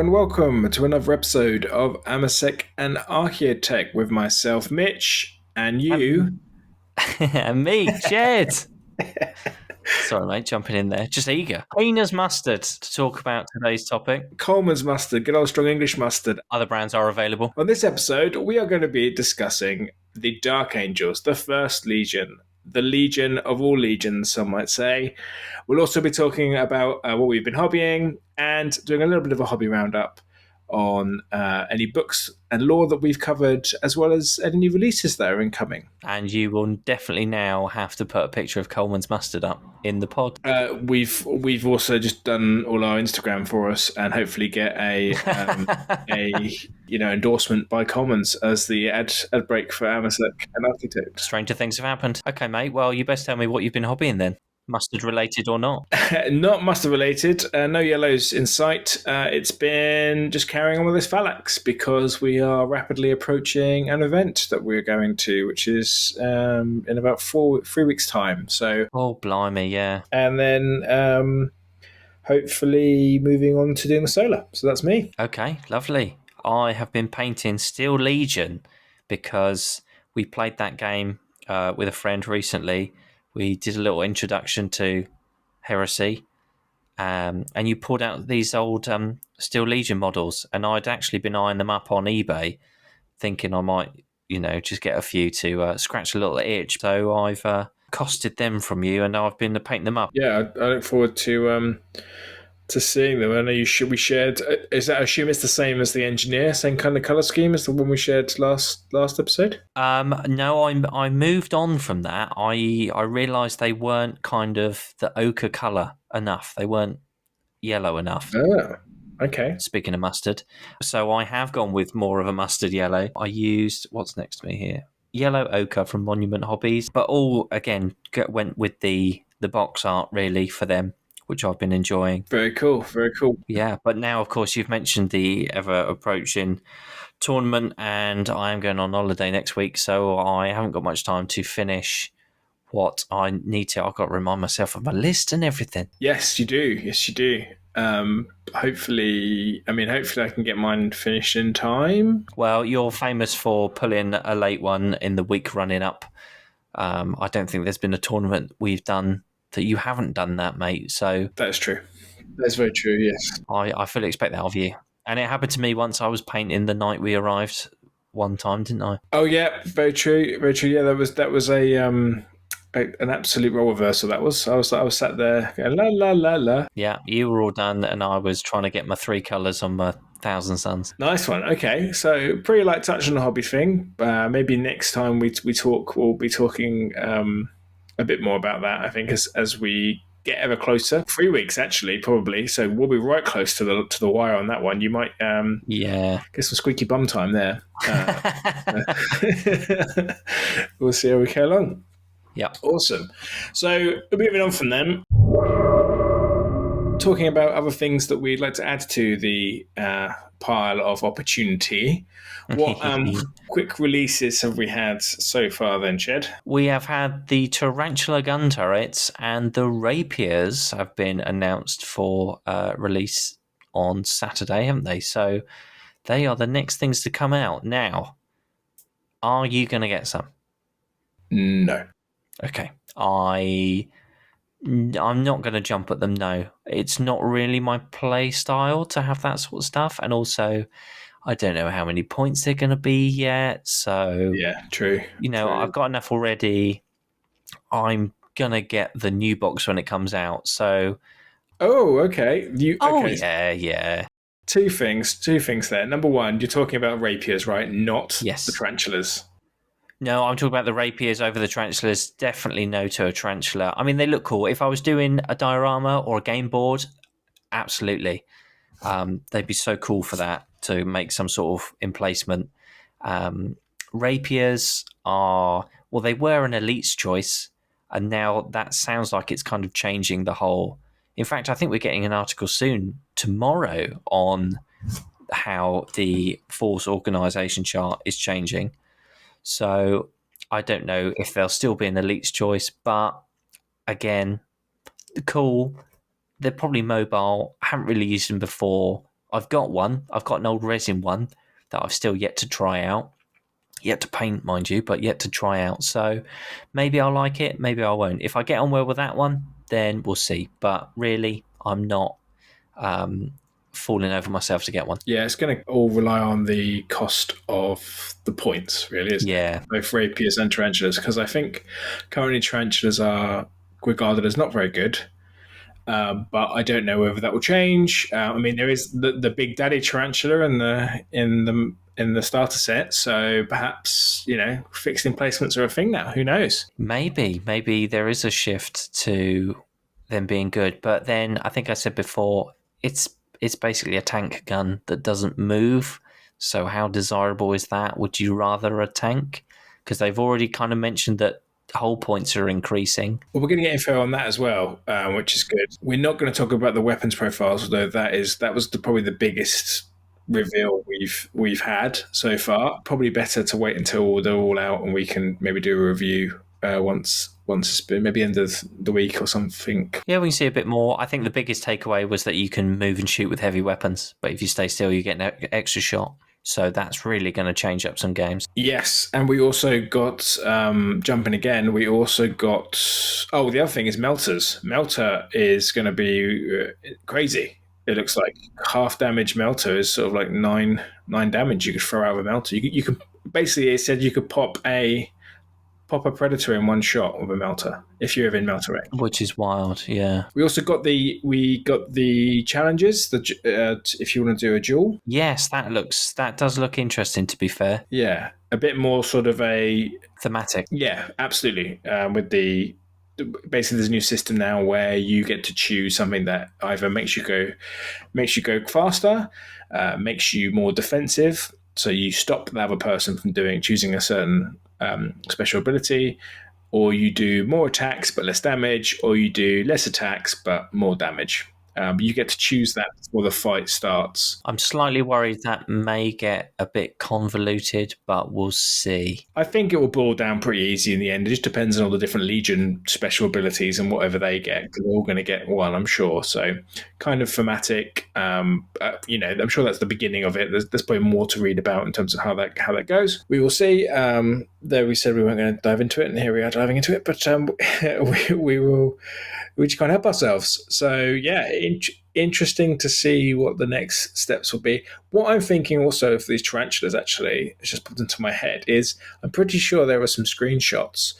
and welcome to another episode of Amasec and Archaeotech with myself, Mitch, and you. And me, Jed. Sorry, mate, jumping in there. Just eager. Clean as mustard to talk about today's topic. Coleman's mustard, good old strong English mustard. Other brands are available. On this episode, we are going to be discussing the Dark Angels, the First Legion, the Legion of all legions, some might say. We'll also be talking about what we've been hobbying and doing a little bit of a hobby roundup on any books and lore that we've covered, as well as any new releases that are incoming. And you will definitely now have to put a picture of Coleman's mustard up in the pod. We've also just done all our Instagram for us, and hopefully get a endorsement by Commons as the ad break for Amasec and Architect. Stranger things have happened. Okay, mate. Well, you best tell me what you've been hobbying then. Mustard related or not? Not mustard related. No yellows in sight. It's been just carrying on with this Phalanx because we are rapidly approaching an event that we're going to, which is in about 3 weeks' time. So, oh, blimey, yeah. And then hopefully moving on to doing the solar. So that's me. Okay, lovely. I have been painting Steel Legion because we played that game with a friend recently. We did a little introduction to Heresy, and you pulled out these old Steel Legion models, and I'd actually been eyeing them up on eBay, thinking I might, just get a few to scratch a little itch. So I've costed them from you, and I've been painting them up. Yeah, I look forward to seeing them. I know we shared. Is that, I assume it's the same as the Engineer, same kind of color scheme as the one we shared last episode? No, I moved on from that. I realised they weren't kind of the ochre colour enough. They weren't yellow enough. Oh, okay. Speaking of mustard, so I have gone with more of a mustard yellow. I used what's next to me here, yellow ochre from Monument Hobbies, but all again went with the box art really for them, which I've been enjoying. Very cool, very cool. Yeah, but now, of course, you've mentioned the ever-approaching tournament, and I am going on holiday next week, so I haven't got much time to finish what I need to. I've got to remind myself of my list and everything. Yes, you do. Yes, you do. Hopefully I can get mine finished in time. Well, you're famous for pulling a late one in the week running up. I don't think there's been a tournament we've done that you haven't done that, mate. So that's true. That's very true. Yes, I fully expect that of you. And it happened to me once. I was painting the night we arrived one time, didn't I? Oh yeah, very true. Very true. Yeah, that was an absolute role reversal. That was. I was sat there going, la la la la. Yeah, you were all done, and I was trying to get my 3 colours on my Thousand Suns. Nice one. Okay, so pretty light touch on the hobby thing. Maybe next time we talk, we'll be talking a bit more about that. I think as we get ever closer. 3 weeks actually, probably. So we'll be right close to the wire on that one. You might get some squeaky bum time there. We'll see how we go along. Yeah, awesome. So moving on from them, talking about other things that we'd like to add to the pile of opportunity. What quick releases have we had so far then, Ched? We have had the Tarantula gun turrets and the Rapiers have been announced for release on Saturday, haven't they? So they are the next things to come out. Now, are you going to get some? No. Okay. I'm not going to jump at them, no. It's not really my play style to have that sort of stuff. And also, I don't know how many points they're going to be yet. So, yeah, true. True. I've got enough already. I'm going to get the new box when it comes out. So, oh, okay. Okay. Yeah. Two things there. Number one, you're talking about Rapiers, right? Not the Tarantulas. No, I'm talking about the Rapiers over the Tarantulas. Definitely no to a Tarantula. I mean, they look cool. If I was doing a diorama or a game board, absolutely. They'd be so cool for that, to make some sort of emplacement. Rapiers they were an elite's choice, and now that sounds like it's kind of changing the whole. In fact, I think we're getting an article tomorrow, on how the Force organisation chart is changing. So I don't know if they'll still be an elite's choice, but again, cool. They're probably mobile. I haven't really used them before. I've got one. I've got an old resin one that I've still yet to try out. Yet to paint, mind you, but yet to try out. So maybe I'll like it, maybe I won't. If I get on well with that one, then we'll see. But really, I'm not falling over myself to get one. Yeah, it's going to all rely on the cost of the points, really, isn't it? Yeah. Both rapiers and tarantulas, because I think currently tarantulas are regarded as not very good. But I don't know whether that will change. I mean, there is the big daddy tarantula in the starter set, so perhaps fixed emplacements are a thing now. Who knows? Maybe there is a shift to them being good, but then I think I said before, it's basically a tank gun that doesn't move. So how desirable is that? Would you rather a tank? Because they've already kind of mentioned that hull points are increasing. Well, we're going to get info on that as well, which is good. We're not going to talk about the weapons profiles, although that was probably the biggest reveal we've had so far. Probably better to wait until they're all out and we can maybe do a review once it's been maybe end of the week or something. Yeah, we can see a bit more. I think the biggest takeaway was that you can move and shoot with heavy weapons, but if you stay still, you get an extra shot. So that's really going to change up some games. Yes, and we also got, jumping again, we also got, the other thing is melters. Melter is going to be crazy. It looks like half damage melter is sort of like nine damage you could throw out of a melter. You can basically, it said you could pop a predator in one shot with a melter if you're in melter range, which is wild. Yeah. We also got the challenges. If you want to do a duel, yes, that does look interesting. To be fair, yeah, a bit more sort of a thematic. Yeah, absolutely. With the basically, there's a new system now where you get to choose something that either makes you go faster, makes you more defensive. So you stop the other person from choosing a certain special ability, or you do more attacks but less damage, or you do less attacks but more damage. You get to choose that before the fight starts. I'm slightly worried that may get a bit convoluted, but we'll see. I think it will boil down pretty easy in the end. It just depends on all the different Legion special abilities and whatever they get, because they're all going to get one, I'm sure. So kind of thematic. I'm sure that's the beginning of it. There's probably more to read about in terms of how that goes. We will see. There we said we weren't going to dive into it, and here we are diving into it. But we just can't help ourselves. So yeah, interesting to see what the next steps will be. What I'm thinking also for these tarantulas, actually, it's just popped into my head, is I'm pretty sure there were some screenshots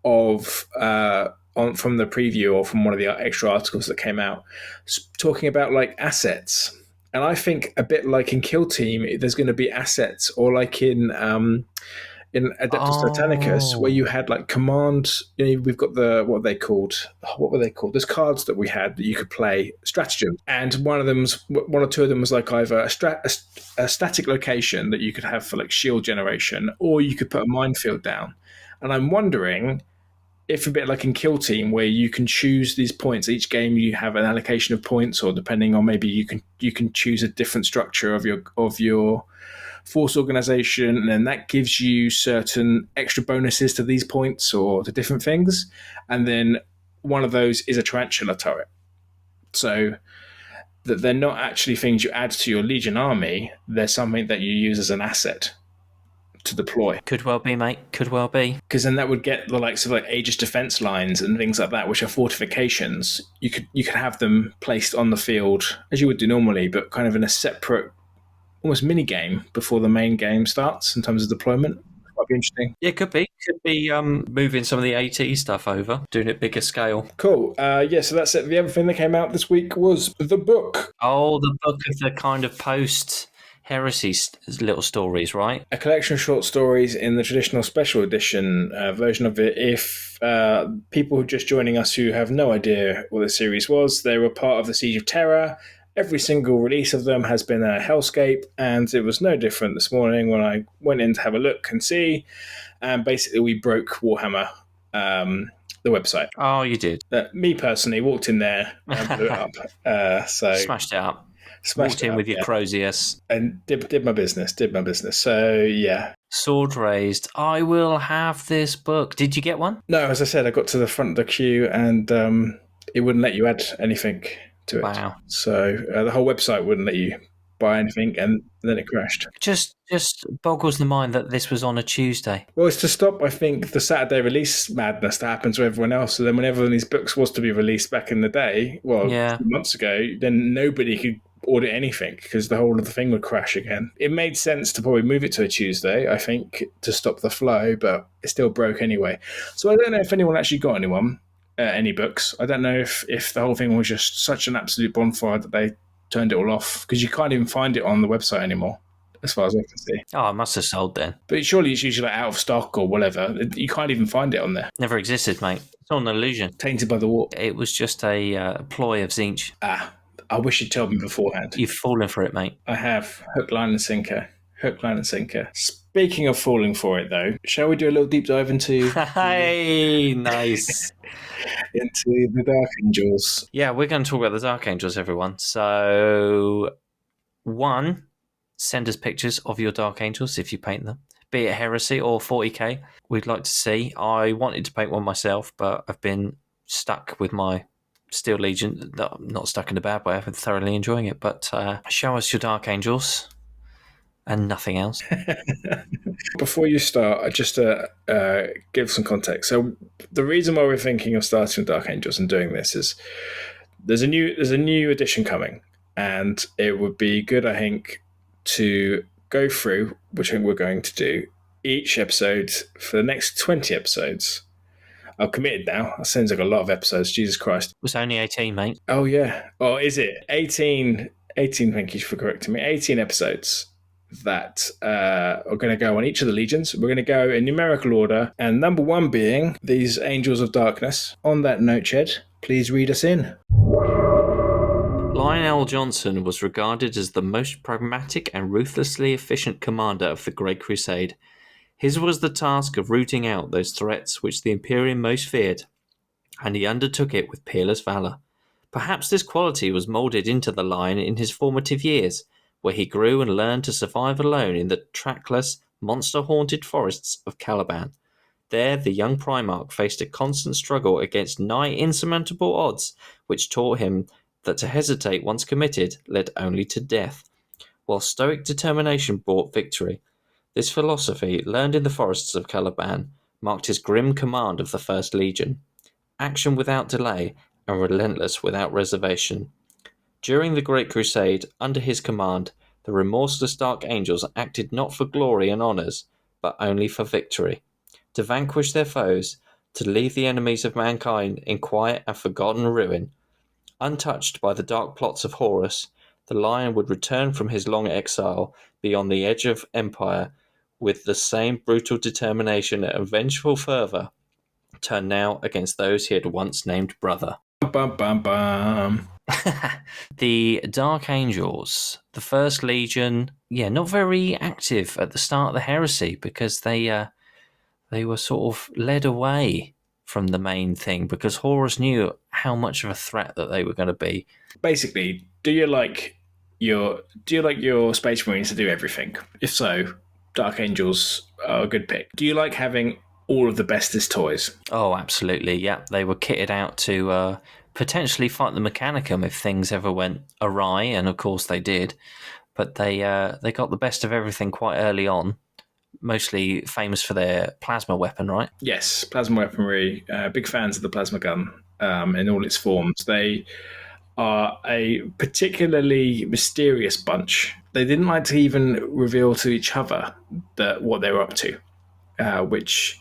of from the preview or from one of the extra articles that came out talking about like assets. And I think a bit like in Kill Team, there's going to be assets, or like in Adeptus Titanicus, where you had like command. We've got what were they called? There's cards that we had that you could play stratagem, and one or two of them was like either a static location that you could have for like shield generation, or you could put a minefield down. And I'm wondering if a bit like in Kill Team, where you can choose these points. Each game you have an allocation of points, or depending on maybe you can choose a different structure of your force organization, and then that gives you certain extra bonuses to these points or to different things. And then one of those is a tarantula turret. So that they're not actually things you add to your Legion army, they're something that you use as an asset to deploy. Could well be, mate. Could well be. Because then that would get the likes of like Aegis defense lines and things like that, which are fortifications. You could have them placed on the field as you would do normally, but kind of in a separate, almost mini game before the main game starts in terms of deployment. Might be interesting. Yeah, could be. Could be moving some of the AT stuff over, doing it bigger scale. Cool. So that's it. The other thing that came out this week was the book. Oh, the book of the kind of post-heresy little stories, right? A collection of short stories in the traditional special edition version of it. If people just joining us who have no idea what the series was, they were part of the Siege of Terror. Every single release of them has been a hellscape, and it was no different this morning when I went in to have a look and see. And basically, we broke Warhammer, the website. Oh, you did? Me personally walked in there and blew it up. Smashed it up. Walked in with your Crozius. And did my business. So, yeah. Sword raised. I will have this book. Did you get one? No, as I said, I got to the front of the queue and it wouldn't let you add anything to it. Wow. So the whole website wouldn't let you buy anything, and then it crashed. Just boggles the mind that this was on a Tuesday. Well, it's to stop, I think, the Saturday release madness that happens to everyone else. So then, whenever these books was to be released back in the day, well, a Yeah. few months ago, then nobody could order anything because the whole of the thing would crash again. It made sense to probably move it to a Tuesday, I think, to stop the flow, but it still broke anyway. So I don't know if anyone actually got any books. I don't know if the whole thing was just such an absolute bonfire that they turned it all off, because you can't even find it on the website anymore, as far as I can see. Oh, I must have sold then. But surely it's usually like out of stock or whatever. You can't even find it on there. Never existed, mate. It's all an illusion. Tainted by the war. It was just a ploy of Zinch. I wish you'd told me beforehand. You've fallen for it, mate. I have. Hook, line, and sinker. Hook, line, and sinker. Speaking of falling for it, though, shall we do a little deep dive into Hey, nice. into the Dark Angels? Yeah, we're going to talk about the Dark Angels, everyone. So, one, send us pictures of your Dark Angels if you paint them, be it Heresy or 40k. We'd like to see. I wanted to paint one myself, but I've been stuck with my Steel Legion. Not stuck in a bad way. I've been thoroughly enjoying it. But show us your Dark Angels and nothing else. Before you start, just to give some context. So the reason why we're thinking of starting with Dark Angels and doing this is there's a new edition coming, and it would be good, I think, to go through, which I think we're going to do, each episode for the next 20 episodes. I'm committed now. That sounds like a lot of episodes. Jesus Christ. It was only 18, mate. Oh, yeah. Oh, is it? 18, thank you for correcting me. 18 episodes that are going to go on each of the legions. We're going to go in numerical order, and number one being these Angels of Darkness. On that note, Ched, please read us in. Lionel Johnson was regarded as the most pragmatic and ruthlessly efficient commander of the Great Crusade. His was the task of rooting out those threats which the Imperium most feared, and he undertook it with peerless valour. Perhaps this quality was moulded into the Lion in his formative years, where he grew and learned to survive alone in the trackless, monster-haunted forests of Caliban. There the young Primarch faced a constant struggle against nigh insurmountable odds, which taught him that to hesitate once committed led only to death, while stoic determination brought victory. This philosophy, learned in the forests of Caliban, marked his grim command of the First Legion. Action without delay and relentless without reservation. During the Great Crusade, under his command, the remorseless Dark Angels acted not for glory and honours, but only for victory. To vanquish their foes, to leave the enemies of mankind in quiet and forgotten ruin. Untouched by the dark plots of Horus, the Lion would return from his long exile beyond the edge of empire with the same brutal determination and vengeful fervour, turn now against those he had once named brother. Bum, bum, bum. The Dark Angels, the First Legion, not very active at the start of the heresy because they were sort of led away from the main thing because Horus knew how much of a threat that they were going to be. Basically, do you like your Space Marines to do everything? If so, Dark Angels are a good pick. Do you like having all of the bestest toys? Oh, absolutely, yeah. They were kitted out to potentially fight the Mechanicum if things ever went awry, and of course they did. But they got the best of everything quite early on. Mostly famous for their plasma weapon, right? Yes, plasma weaponry. Big fans of the plasma gun in all its forms. They are a particularly mysterious bunch. They didn't like to even reveal to each other what they were up to, which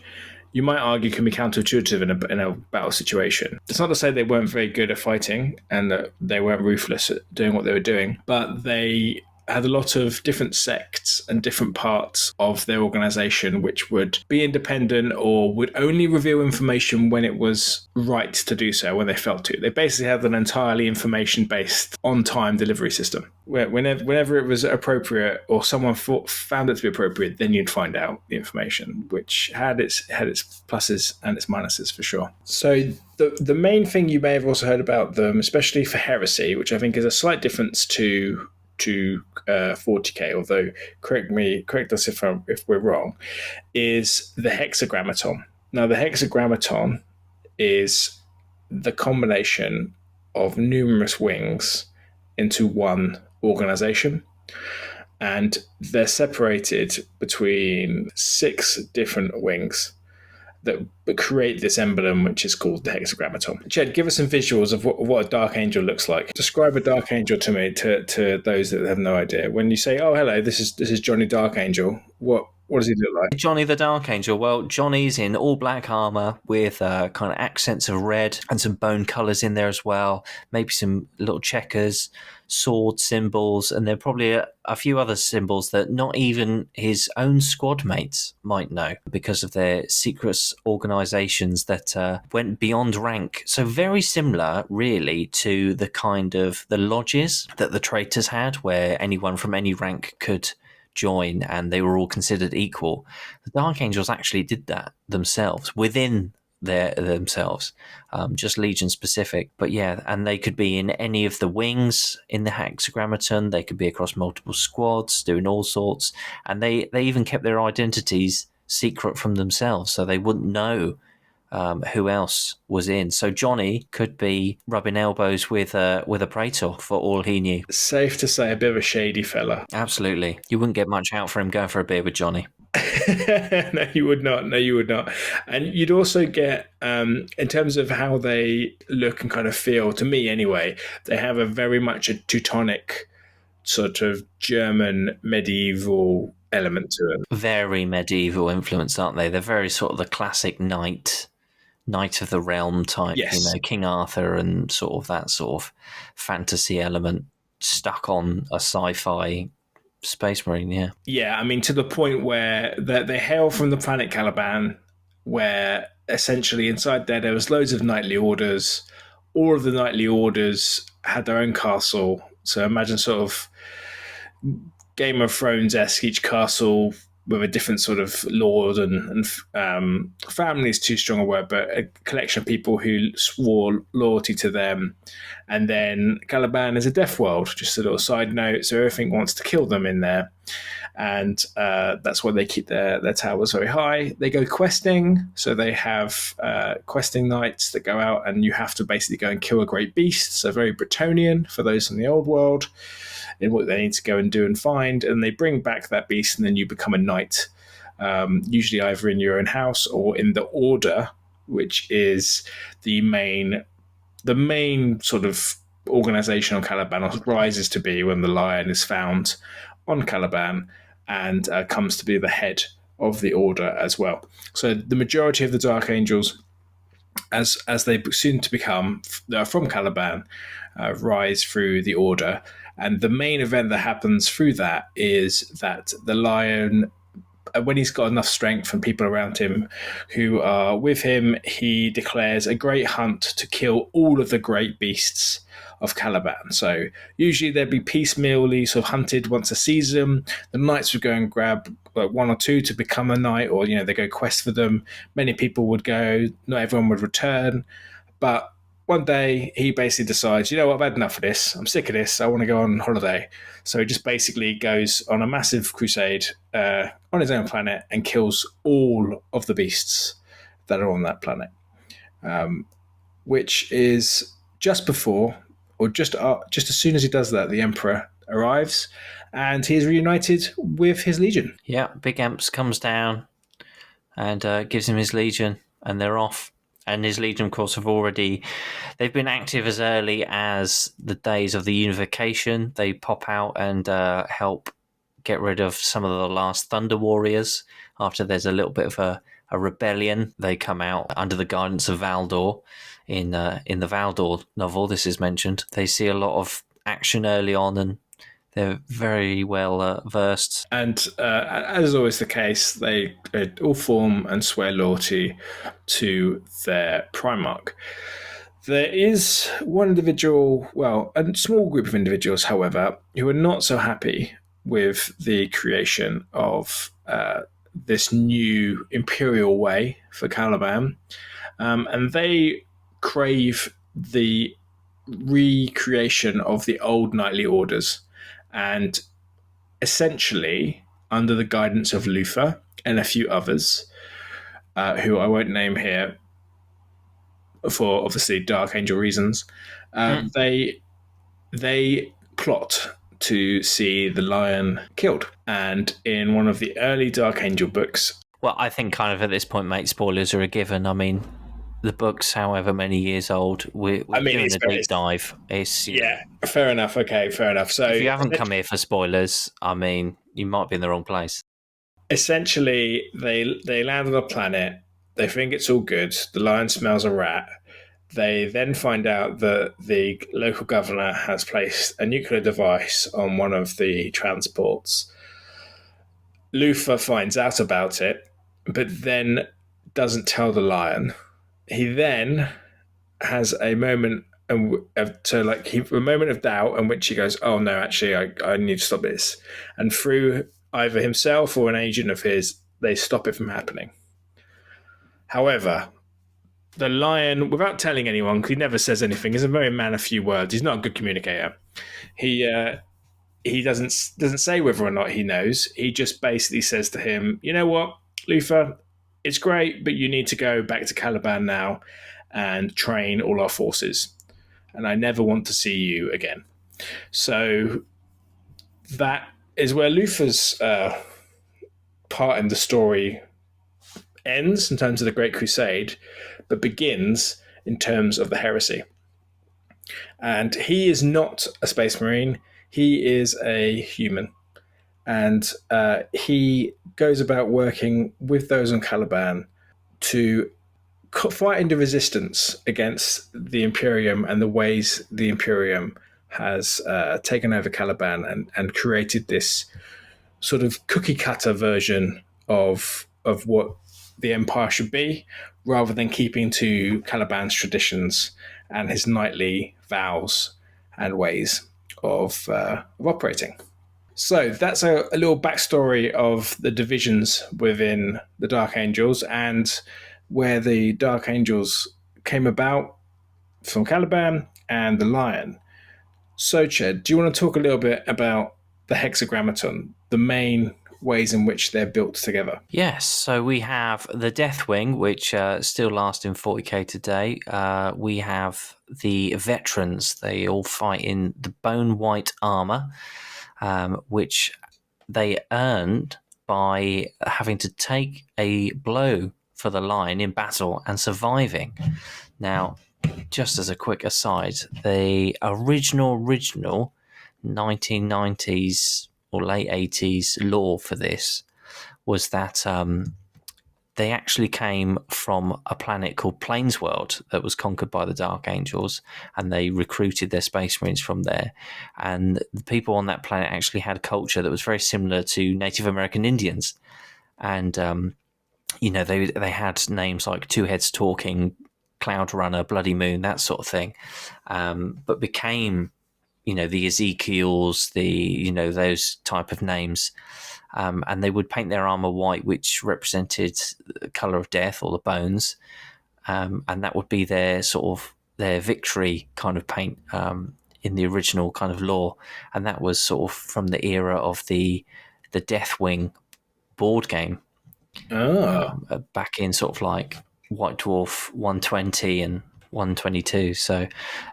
you might argue can be counterintuitive in a battle situation. It's not to say they weren't very good at fighting and that they weren't ruthless at doing what they were doing, but they had a lot of different sects and different parts of their organization which would be independent or would only reveal information when it was right to do so, when they felt to. They basically had an entirely information-based on-time delivery system. Whenever it was appropriate or someone found it to be appropriate, then you'd find out the information, which had its pluses and its minuses for sure. So the main thing you may have also heard about them, especially for Heresy, which I think is a slight difference to 40k, although correct us if we're wrong, is the hexagrammaton. Now, the hexagrammaton is the combination of numerous wings into one organization. And they're separated between 6 different wings that create this emblem, which is called the hexagrammaton. Jed, give us some visuals of what a dark angel looks like. Describe a dark angel to me, to those that have no idea. When you say, "Oh, hello, this is Johnny Dark Angel," what does he look like? Johnny the Dark Angel. Well, Johnny's in all black armor with kind of accents of red and some bone colours in there as well. Maybe some little checkers, sword symbols, and there are probably a few other symbols that not even his own squad mates might know because of their secret organisations that went beyond rank. So very similar, really, to the kind of the lodges that the traitors had, where anyone from any rank could join and they were all considered equal. The Dark Angels actually did that themselves within themselves, just Legion specific. But yeah, and they could be in any of the wings in the hexagrammaton. They could be across multiple squads doing all sorts, and they even kept their identities secret from themselves, so they wouldn't know who else was in. So Johnny could be rubbing elbows with a Praetor for all he knew. Safe to say, a bit of a shady fella. Absolutely. You wouldn't get much out for him going for a beer with Johnny. No, you would not. No, you would not. And you'd also get, in terms of how they look and kind of feel, to me anyway, they have a very much a Teutonic sort of German medieval element to it. Very medieval influence, aren't they? They're very sort of the classic knight of the realm type, Yes. King Arthur and sort of that sort of fantasy element stuck on a sci-fi space marine, yeah. Yeah, I mean, to the point where they hail from the planet Caliban, where essentially inside there was loads of knightly orders. All of the knightly orders had their own castle. So imagine sort of Game of Thrones-esque, each castle with a different sort of lord and family is too strong a word, but a collection of people who swore loyalty to them. And then Caliban is a death world, just a little side note. So everything wants to kill them in there. And that's why they keep their towers very high. They go questing. So they have questing knights that go out and you have to basically go and kill a great beast. So very Bretonian for those in the old world, in what they need to go and do and find. And they bring back that beast and then you become a knight, usually either in your own house or in the order, which is the main sort of organization on Caliban, or rises to be when the lion is found on Caliban and comes to be the head of the order as well. So the majority of the Dark Angels, as they soon to become from Caliban, rise through the order. And the main event that happens through that is that the lion, when he's got enough strength and people around him who are with him, he declares a great hunt to kill all of the great beasts of Caliban. So usually they'd be piecemeally sort of hunted once a season. The knights would go and grab like one or two to become a knight, or they go quest for them. Many people would go, not everyone would return, but one day he basically decides, you know what, I've had enough of this. I'm sick of this. I want to go on holiday. So he just basically goes on a massive crusade on his own planet and kills all of the beasts that are on that planet, which is just before, or just as soon as he does that, the Emperor arrives and he is reunited with his legion. Yeah, Big Amps comes down and gives him his legion, and they're off. And his legion, of course, they've been active as early as the days of the unification. They pop out and help get rid of some of the last Thunder Warriors. After there's a little bit of a rebellion, they come out under the guidance of Valdor. In the Valdor novel, this is mentioned. They see a lot of action early on, and they're very well versed. And as is always the case, they all form and swear loyalty to their Primarch. There is one individual, well, a small group of individuals, however, who are not so happy with the creation of this new imperial way for Caliban. And they crave the recreation of the old knightly orders. And essentially, under the guidance of Luther and a few others, who I won't name here for obviously Dark Angel reasons, they plot to see the lion killed. And in one of the early Dark Angel books, Well, I think kind of at this point, mate, spoilers are a given. I mean, the book's however many years old. We're doing it's a very, deep dive. It's, you know, yeah, fair enough. Okay, fair enough. if So you haven't come here for spoilers, I mean, you might be in the wrong place. essentially, they land on a planet. They think it's all good. The lion smells a rat. They then find out that the local governor has placed a nuclear device on one of the transports. Luther finds out about it, but then doesn't tell the lion. He then has a moment a moment of doubt in which he goes, "Oh no, actually, I need to stop this." And through either himself or an agent of his, they stop it from happening. However, the lion, without telling anyone, because he never says anything, is a very man of few words. He's not a good communicator. He doesn't say whether or not he knows. He just basically says to him, "You know what, Luther, it's great, but you need to go back to Caliban now and train all our forces. And I never want to see you again." So that is where Luther's part in the story ends in terms of the Great Crusade, but begins in terms of the heresy. And he is not a space marine, he is a human. And he goes about working with those on Caliban to fighting the resistance against the Imperium and the ways the Imperium has taken over Caliban and created this sort of cookie cutter version of what the Empire should be, rather than keeping to Caliban's traditions and his knightly vows and ways of operating. So that's a little backstory of the divisions within the Dark Angels and where the Dark Angels came about from Caliban and the Lion. So, Ched, do you want to talk a little bit about the Hexagrammaton, the main ways in which they're built together? Yes, so we have the Deathwing, which still lasts in 40k today. We have the Veterans. They all fight in the bone white armor, which they earned by having to take a blow for the Lion in battle and surviving. Now, just as a quick aside, the original 1990s or late 80s lore for this was that they actually came from a planet called Plainsworld that was conquered by the Dark Angels, and they recruited their Space Marines from there. And the people on that planet actually had a culture that was very similar to Native American Indians. And, they had names like Two Heads Talking, Cloud Runner, Bloody Moon, that sort of thing, but became, the Ezekiels, those type of names. And they would paint their armor white, which represented the color of death or the bones, and that would be their sort of their victory kind of paint in the original kind of lore, and that was sort of from the era of the Deathwing board game, back in sort of like White Dwarf 120 and 122. So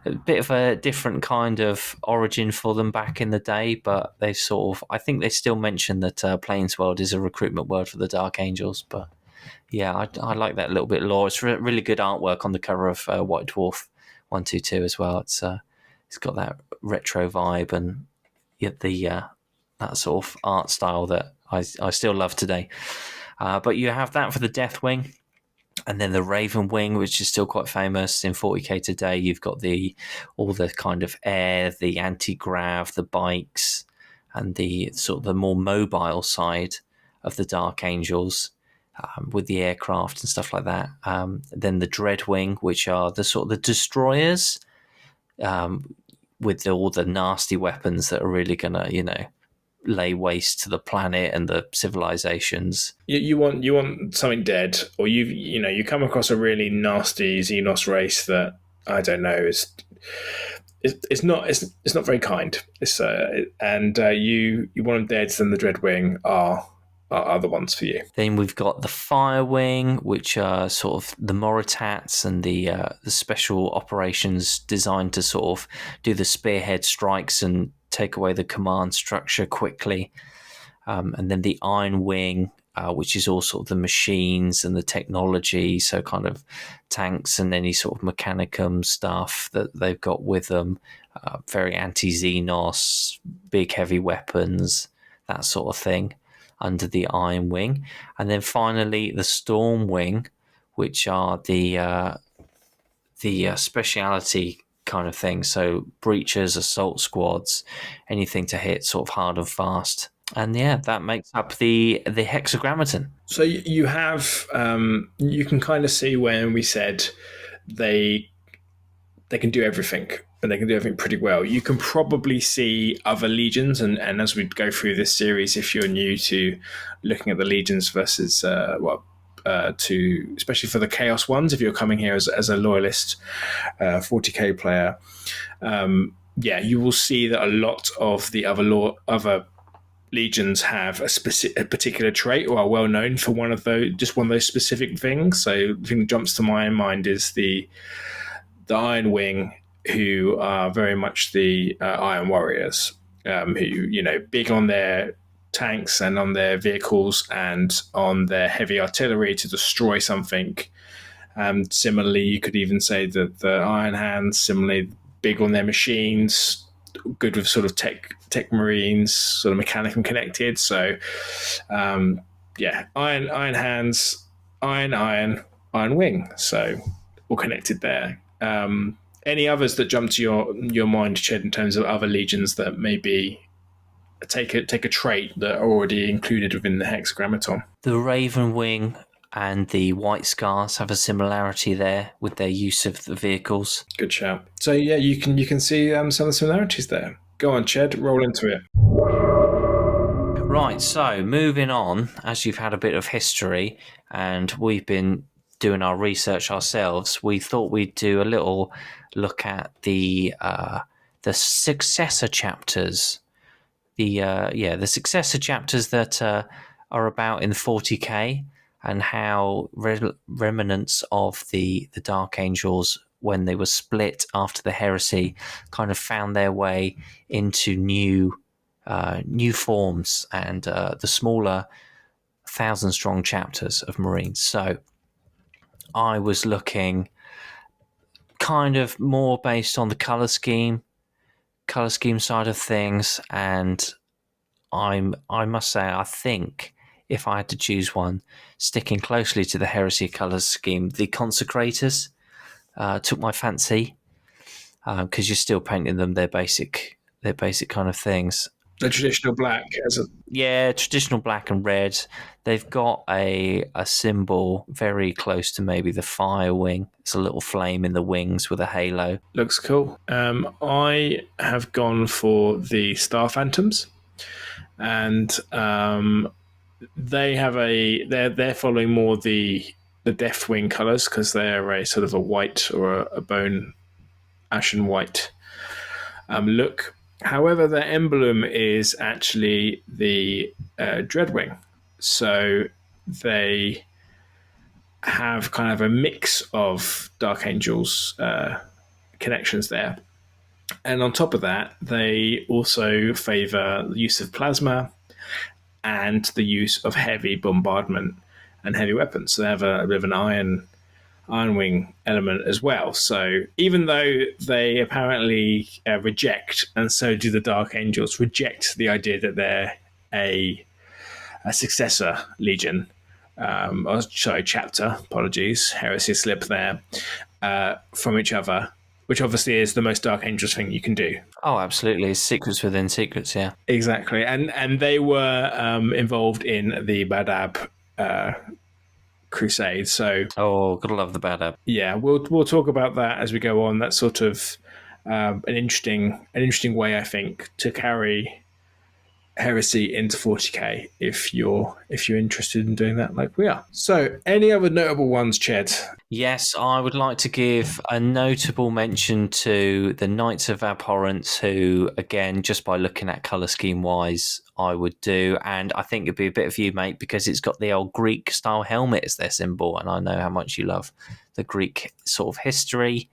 a bit of a different kind of origin for them back in the day, but they sort of, I think they still mention that Plainsworld is a recruitment word for the Dark Angels. But yeah, I like that little bit of lore. It's really good artwork on the cover of White Dwarf 122 as well. It's got that retro vibe and that sort of art style that I still love today. But you have that for the Deathwing. And then the Raven Wing, which is still quite famous in 40k today. You've got all the kind of air, the anti-grav, the bikes, and the sort of the more mobile side of the Dark Angels, with the aircraft and stuff like that. Then the Dreadwing, which are the sort of the destroyers, with all the nasty weapons that are really gonna, lay waste to the planet and the civilizations. You want something dead, or you come across a really nasty Xenos race that I don't know it's not very kind. You want them dead. Then the Dreadwing are the ones for you. Then we've got the Firewing, which are sort of the Moritats and the special operations designed to sort of do the spearhead strikes and take away the command structure quickly. And then the Iron Wing, which is all sort of the machines and the technology, so kind of tanks and any sort of mechanicum stuff that they've got with them. Very anti-Xenos, big heavy weapons, that sort of thing under the Iron Wing. And then finally the Storm Wing, which are the speciality kind of thing. So breachers, assault squads, anything to hit sort of hard and fast. And yeah, that makes up the hexagrammaton. So you have you can kind of see when we said they can do everything, and they can do everything pretty well. You can probably see other legions, and as we go through this series, if you're new to looking at the legions versus to especially for the chaos ones, if you're coming here as a loyalist 40k player, you will see that a lot of the other legions have a particular trait or are well known for one of those specific things. So the thing that jumps to my mind is the Iron Wing, who are very much the Iron Warriors, who big on their tanks and on their vehicles and on their heavy artillery to destroy something. Similarly, you could even say that the Iron Hands, similarly big on their machines, good with sort of tech marines, sort of mechanic and connected. So, Iron Hands, Iron Wing. So, all connected there. Any others that jump to your mind, Ched, in terms of other legions that maybe take a trait that are already included within the hexagrammaton? The Raven Wing and the White Scars have a similarity there with their use of the vehicles. Good shout. So yeah, you can see some of the similarities there. Go on, Ched, roll into it. Right, so moving on, as you've had a bit of history and we've been doing our research ourselves, we thought we'd do a little look at the successor chapters. The successor chapters that are about in 40k, and how remnants of the Dark Angels, when they were split after the heresy, kind of found their way into new forms and the smaller 1,000-strong chapters of Marines. So I was looking kind of more based on the color scheme side of things, and I must say, I think if I had to choose one, sticking closely to the heresy color scheme, the consecrators took my fancy, because you're still painting them their basic kind of things. The traditional black traditional black and red. They've got a symbol very close to maybe the fire wing. It's a little flame in the wings with a halo. Looks cool. I have gone for the Star Phantoms, and they're following more the Deathwing colours, because they're a sort of a white or a bone ashen white look. However, their emblem is actually the Dreadwing. So they have kind of a mix of Dark Angels connections there. And on top of that, they also favour the use of plasma and the use of heavy bombardment and heavy weapons. So they have a bit of an Iron Wing element as well. So even though they apparently reject, and so do the Dark Angels, reject the idea that they're a successor legion, chapter, apologies, heresy slip there, from each other, which obviously is the most Dark Angels thing you can do. Oh, absolutely. Secrets within secrets, yeah. Exactly. And they were involved in the Badab crusade. So gotta love the Badab. Yeah, we'll talk about that as we go on. That's sort of an interesting way, I think, to carry heresy into 40k if you're interested in doing that, like we are. So, any other notable ones, Ched? Yes, I would like to give a notable mention to the Knights of Abhorrence, who, again, just by looking at colour scheme wise, I would do. And I think it'd be a bit of you, mate, because it's got the old Greek style helmet as their symbol. And I know how much you love the Greek sort of history.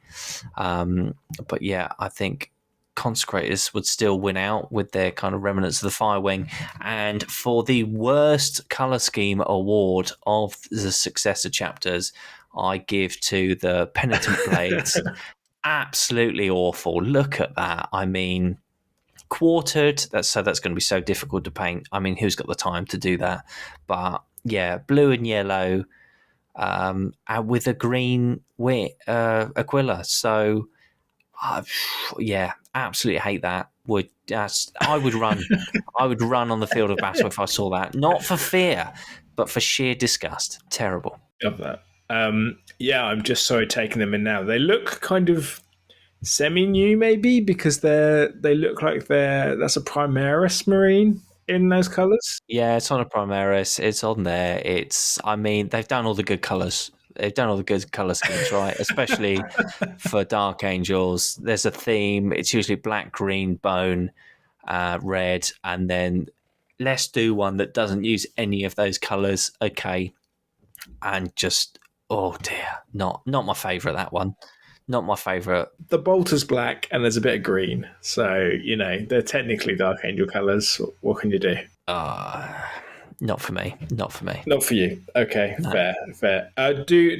But yeah, I think Consecrators would still win out with their kind of remnants of the Firewing. And for the worst colour scheme award of the successor chapters, I give to the Penitent Blades. Absolutely awful. Look at that. I mean, quartered. That's going to be so difficult to paint. I mean, who's got the time to do that? But yeah, blue and yellow, with a green Aquila. So yeah, absolutely hate that. I would run. I would run on the field of battle if I saw that. Not for fear, but for sheer disgust. Terrible. Love that. Yeah, I'm just sorry taking them in now. They look kind of semi-new, maybe, because they look like that's a Primaris Marine in those colours. Yeah, it's on a Primaris. It's on there. I mean, they've done all the good colours. They've done all the good colour schemes, right? Especially for Dark Angels. There's a theme. It's usually black, green, bone, red, and then let's do one that doesn't use any of those colours. Okay, and just oh dear, not my favourite. That one, not my favourite. The bolter's black and there's a bit of green, so they're technically Dark Angel colours. What can you do? Not for me. Not for me. Not for you. Okay, No. fair.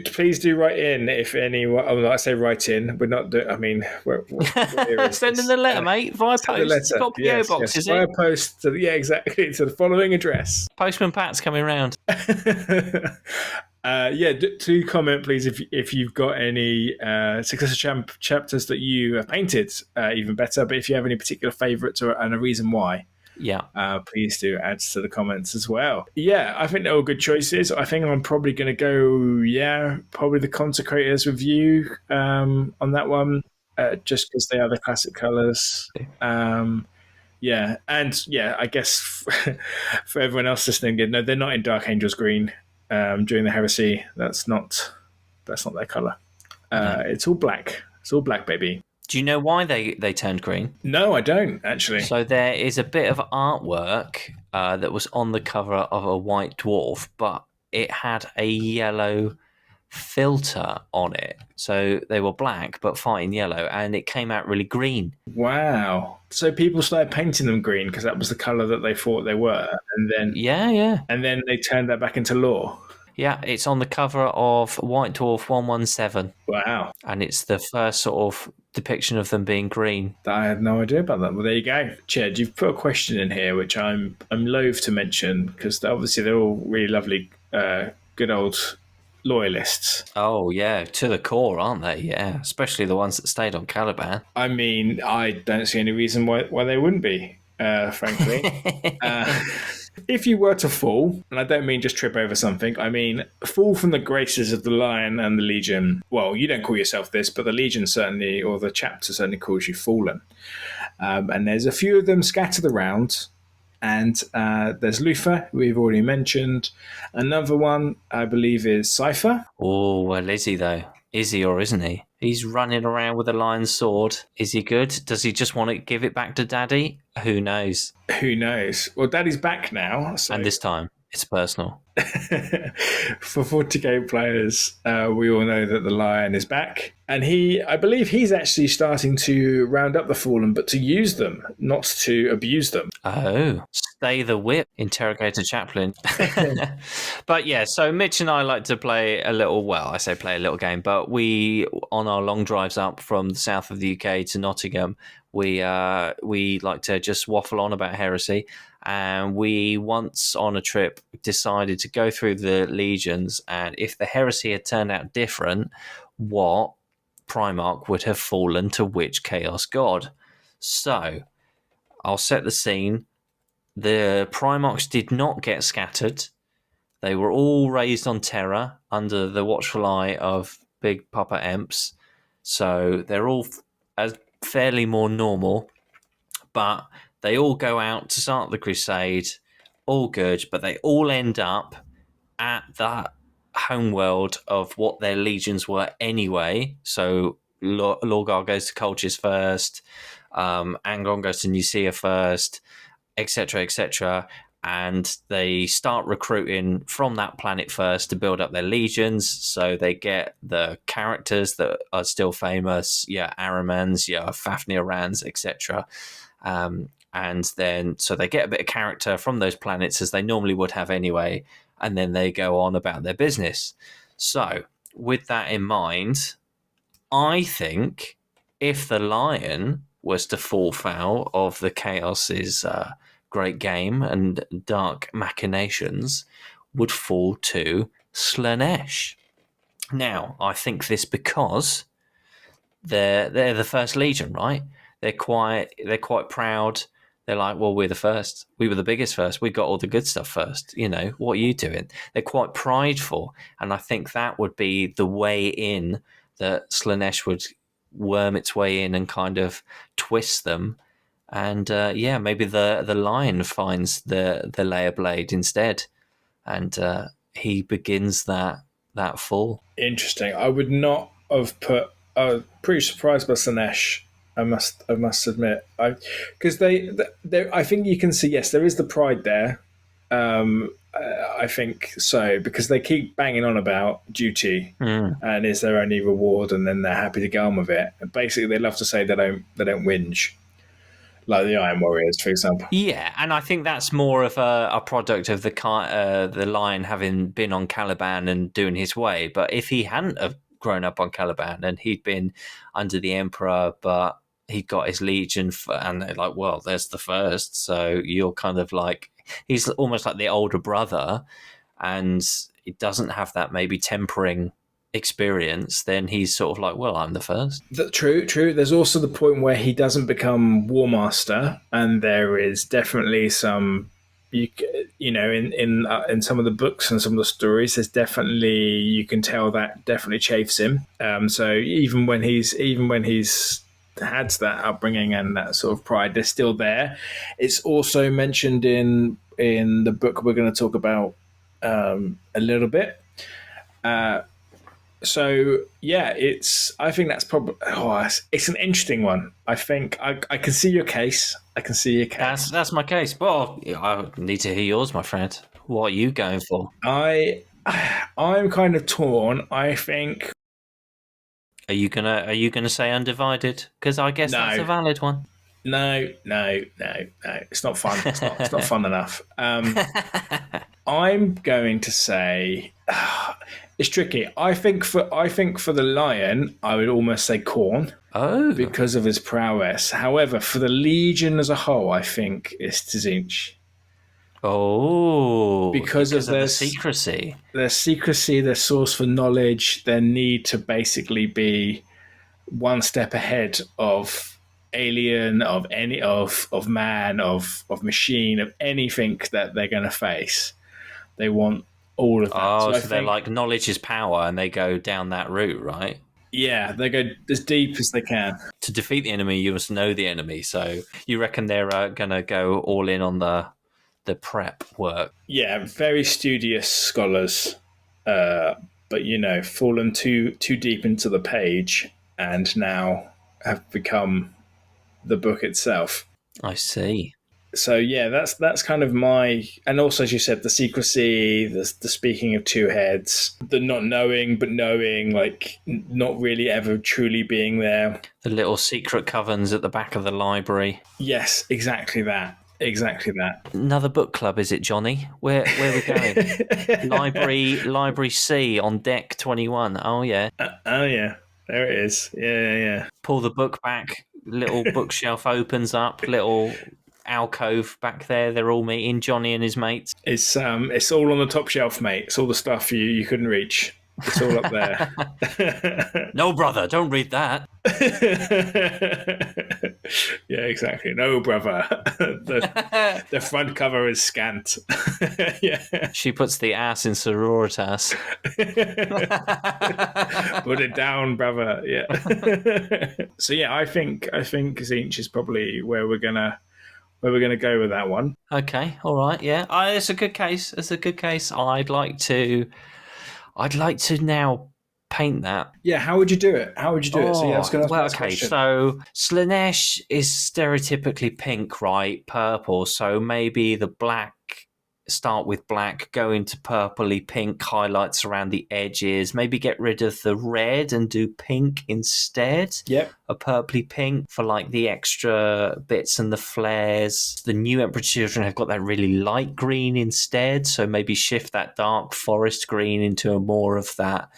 Please do write in if anyone. I say write in. We're not. I mean, where send in the letter, mate. Via post. Letter. Got PO box, is via it? post. Yeah, exactly. To the following address. Postman Pat's coming round. Do comment please if you've got any successor chapters that you have painted, even better. But if you have any particular favourites and a reason why. Yeah. Please do add to the comments as well. Yeah, I think they're all good choices. I think I'm probably going to go, probably the Consecrators with you on that one, just because they are the classic colours. I guess for everyone else listening, no, they're not in Dark Angels green during the Heresy. That's not their colour. No. It's all black. It's all black, baby. Do you know why they turned green? No, I don't, actually. So there is a bit of artwork that was on the cover of a White Dwarf, but it had a yellow filter on it. So they were black, but fighting yellow, and it came out really green. Wow. So people started painting them green because that was the colour that they thought they were. And then and then they turned that back into lore. Yeah, it's on the cover of White Dwarf 117. Wow. And it's the first sort of depiction of them being green. I had no idea about that. Well, there you go. Ched, you've put a question in here, which I'm loath to mention because obviously they're all really lovely, good old loyalists. Oh, yeah, to the core, aren't they? Yeah, especially the ones that stayed on Caliban. I mean, I don't see any reason why they wouldn't be, frankly. If you were to fall, and I don't mean just trip over something, I mean fall from the graces of the Lion and the Legion. Well, you don't call yourself this, but the Legion certainly, or the chapter certainly calls you fallen. And there's a few of them scattered around. And there's Luthor, who we've already mentioned. Another one, I believe, is Cypher. Oh, well, is he, though? Is he or isn't he? He's running around with a lion's sword. Is he good? Does he just want to give it back to Daddy? Who knows? Who knows? Well, Daddy's back now. So. And this time, it's personal. For 40k players, we all know that the Lion is back. And I believe he's actually starting to round up the Fallen, but to use them, not to abuse them. Oh, stay the whip, interrogator chaplain. But yeah, so Mitch and I like to play a little, well, I say play a little game, but we, on our long drives up from the south of the UK to Nottingham, we like to just waffle on about heresy. And we once on a trip decided to go through the legions, and if the heresy had turned out different, what Primarch would have fallen to which Chaos God? So I'll set the scene. The Primarchs did not get scattered. They were all raised on Terra under the watchful eye of Big Papa Emps. So they're all fairly more normal, but they all go out to start the crusade, all good, but they all end up at the homeworld of what their legions were anyway. So Lorgar goes to Colchis first, Angon goes to Nicaea first, etc., etc. and they start recruiting from that planet first to build up their legions. So they get the characters that are still famous, Aramans, Fafnir Rans, etc. And then so they get a bit of character from those planets as they normally would have anyway, and then they go on about their business. So with that in mind, I think if the lion was to fall foul of the Chaos's great game and dark machinations, would fall to Slanesh. Now, I think this because they're the first legion, right? They're quite proud. They're like, well, we're the first. We were the biggest first. We got all the good stuff first. What are you doing? They're quite prideful, and I think that would be the way in that Slanesh would worm its way in and kind of twist them. And maybe the lion finds the layer blade instead, and he begins that fall. Interesting. I would not have put. I was pretty surprised by Slanesh. I must admit. Because I think you can see. Yes, there is the pride there. I think so because they keep banging on about duty and is there only reward, and then they're happy to go on with it. And basically, they love to say they don't whinge, like the Iron Warriors, for example. Yeah, and I think that's more of a product of the lion having been on Caliban and doing his way. But if he hadn't have grown up on Caliban and he'd been under the Emperor, but he got his legion, and they're like, well, there's the first. So you're kind of like, he's almost like the older brother, and he doesn't have that maybe tempering experience. Then he's sort of like, well, I'm the first. True. There's also the point where he doesn't become War Master, and there is definitely some, in some of the books and some of the stories, there's definitely you can tell that definitely chafes him. So even when he's had that upbringing and that sort of pride, they're still there. It's also mentioned in the book we're going to talk about a little bit. So yeah, I think that's probably. It's an interesting one. I think I can see your case. I can see your case. That's my case. Well, I need to hear yours, my friend. What are you going for? I'm kind of torn. I think. Are you gonna say Undivided? Because I guess that's a valid one. No. It's not fun. It's not fun enough. I'm going to say it's tricky. I think for the lion, I would almost say Khorne. Oh, Because of his prowess. However, for the Legion as a whole, I think it's Tzinch. Oh, Because of the secrecy. Their secrecy, their source for knowledge, their need to basically be one step ahead of alien, of man, of machine, of anything that they're going to face. They want all of that. Oh, so they're like knowledge is power, and they go down that route, right? Yeah, they go as deep as they can. To defeat the enemy, you must know the enemy. So you reckon they're going to go all in on the prep work? Yeah, very studious scholars, but fallen too deep into the page, and now have become the book itself. I see. So yeah, that's kind of my, and also as you said, the secrecy, the speaking of two heads, the not knowing but knowing, like not really ever truly being there. The little secret covens at the back of the library. Yes, exactly that. Another book club, is it, Johnny? Where are we going? Library C on deck 21. Oh yeah. Oh yeah. There it is. Yeah. Pull the book back. Little bookshelf opens up. Little alcove back there. They're all meeting. Johnny and his mates. It's all on the top shelf, mate. It's all the stuff you couldn't reach. It's all up there. No, brother, don't read that. Yeah, exactly. No, brother. The front cover is scant. Yeah. She puts the ass in sororitas. Put it down, brother. Yeah. So yeah, I think Tzinch is probably where we're gonna go with that one. Okay, all right, yeah. It's a good case. I'd like to now paint that. Yeah, how would you do it? So yeah, I was going to ask okay, so Slanesh is stereotypically pink, right? Purple, so maybe the black start with black, go into purpley pink highlights around the edges, maybe get rid of the red and do pink instead. Yep. A purpley pink for like the extra bits and the flares. The new Emperor Children have got that really light green instead, so maybe shift that dark forest green into a more of that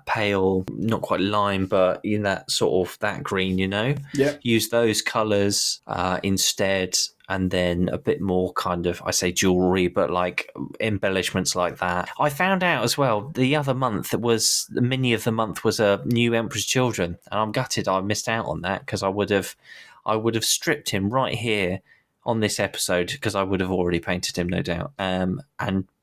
pale, not quite lime, but in that sort of that green, Yep. use those colors instead, and then a bit more kind of, I say jewelry, but like embellishments like that. I found out as well the other month the mini of the month was a new Emperor's Children, and I'm gutted I missed out on that because I would have stripped him right here on this episode because I would have already painted him, no doubt, and